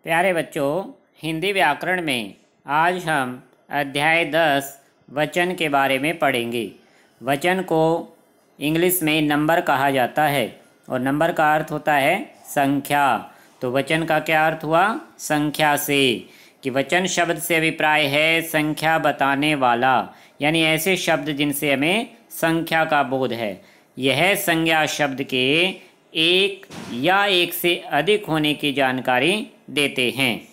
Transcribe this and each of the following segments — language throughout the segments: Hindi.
प्यारे बच्चों, हिंदी व्याकरण में आज हम अध्याय 10 वचन के बारे में पढ़ेंगे। वचन को इंग्लिश में नंबर कहा जाता है और नंबर का अर्थ होता है संख्या। तो वचन का क्या अर्थ हुआ? संख्या से। कि वचन शब्द से अभिप्राय है संख्या बताने वाला, यानी ऐसे शब्द जिनसे हमें संख्या का बोध है। यह संज्ञा शब्द के एक या एक से अधिक होने की जानकारी देते हैं।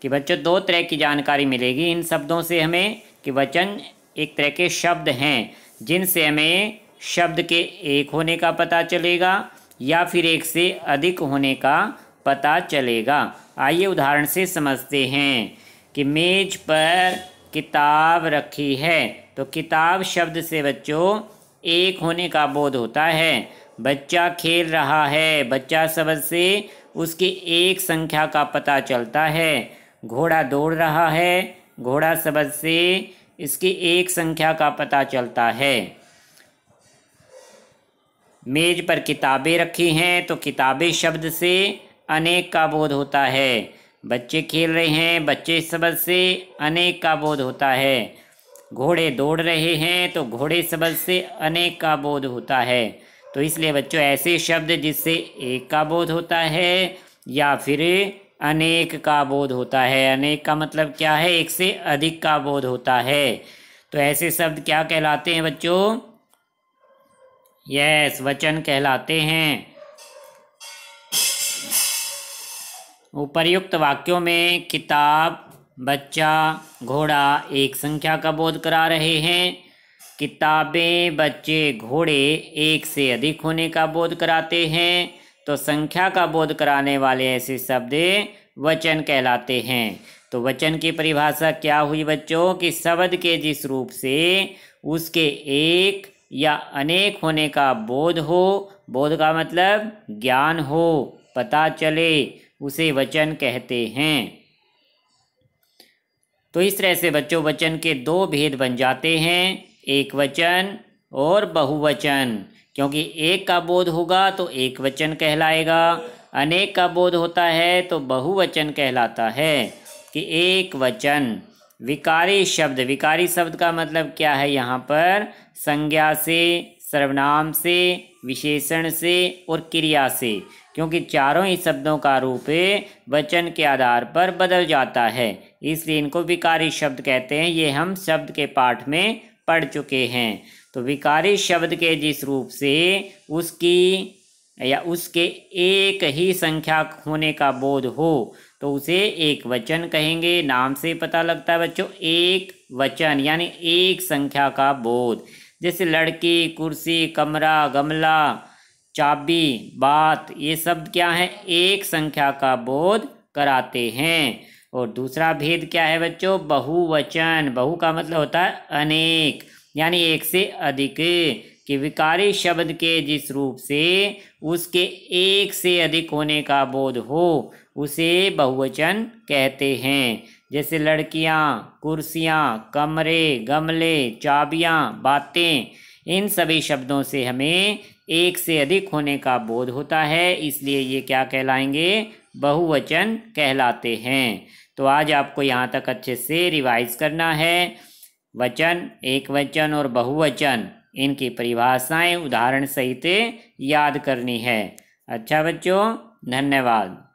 कि बच्चों, दो तरह की जानकारी मिलेगी इन शब्दों से हमें। कि वचन एक तरह के शब्द हैं जिनसे हमें शब्द के एक होने का पता चलेगा या फिर एक से अधिक होने का पता चलेगा। आइए उदाहरण से समझते हैं। कि मेज पर किताब रखी है, तो किताब शब्द से बच्चों एक होने का बोध होता है। बच्चा खेल रहा है, बच्चा शब्द से उसकी एक संख्या का पता चलता है। घोड़ा दौड़ रहा है, घोड़ा शब्द से इसकी एक संख्या का पता चलता है। मेज पर किताबें रखी हैं, तो किताबें शब्द से अनेक का बोध होता है। बच्चे खेल रहे हैं, बच्चे शब्द से अनेक का बोध होता है। घोड़े दौड़ रहे हैं, तो घोड़े शब्द से अनेक का बोध होता है। तो इसलिए बच्चों, ऐसे शब्द जिससे एक का बोध होता है या फिर अनेक का बोध होता है। अनेक का मतलब क्या है? एक से अधिक का बोध होता है। तो ऐसे शब्द क्या कहलाते हैं बच्चों? यस, वचन कहलाते हैं। उपर्युक्त वाक्यों में किताब, बच्चा, घोड़ा एक संख्या का बोध करा रहे हैं। किताबें, बच्चे, घोड़े एक से अधिक होने का बोध कराते हैं। तो संख्या का बोध कराने वाले ऐसे शब्द वचन कहलाते हैं। तो वचन की परिभाषा क्या हुई बच्चों? कि शब्द के जिस रूप से उसके एक या अनेक होने का बोध हो, बोध का मतलब ज्ञान हो, पता चले, उसे वचन कहते हैं। तो इस तरह से बच्चों वचन के दो भेद बन जाते हैं, एक वचन और बहुवचन। क्योंकि एक का बोध होगा तो एक वचन कहलाएगा, अनेक का बोध होता है तो बहुवचन कहलाता है। कि एक वचन। विकारी शब्द, विकारी शब्द का मतलब क्या है? यहाँ पर संज्ञा से, सर्वनाम से, विशेषण से और क्रिया से। क्योंकि चारों ही शब्दों का रूप वचन के आधार पर बदल जाता है, इसलिए इनको विकारी शब्द कहते हैं। ये हम शब्द के पाठ में पढ़ चुके हैं। तो विकारी शब्द के जिस रूप से उसकी या उसके एक ही संख्या होने का बोध हो तो उसे एक वचन कहेंगे। नाम से पता लगता है बच्चों, एक वचन यानी एक संख्या का बोध। जैसे लड़की, कुर्सी, कमरा, गमला, चाबी, बात, ये शब्द क्या है? एक संख्या का बोध कराते हैं। और दूसरा भेद क्या है बच्चों? बहुवचन। बहु का मतलब होता है अनेक, यानी एक से अधिक। कि विकारी शब्द के जिस रूप से उसके एक से अधिक होने का बोध हो उसे बहुवचन कहते हैं। जैसे लड़कियां, कुर्सियां, कमरे, गमले, चाबियां, बातें, इन सभी शब्दों से हमें एक से अधिक होने का बोध होता है, इसलिए ये क्या कहलाएंगे? बहुवचन कहलाते हैं। तो आज आपको यहाँ तक अच्छे से रिवाइज करना है। वचन, एक वचन और बहुवचन, इनकी परिभाषाएं उदाहरण सहित याद करनी है। अच्छा बच्चों, धन्यवाद।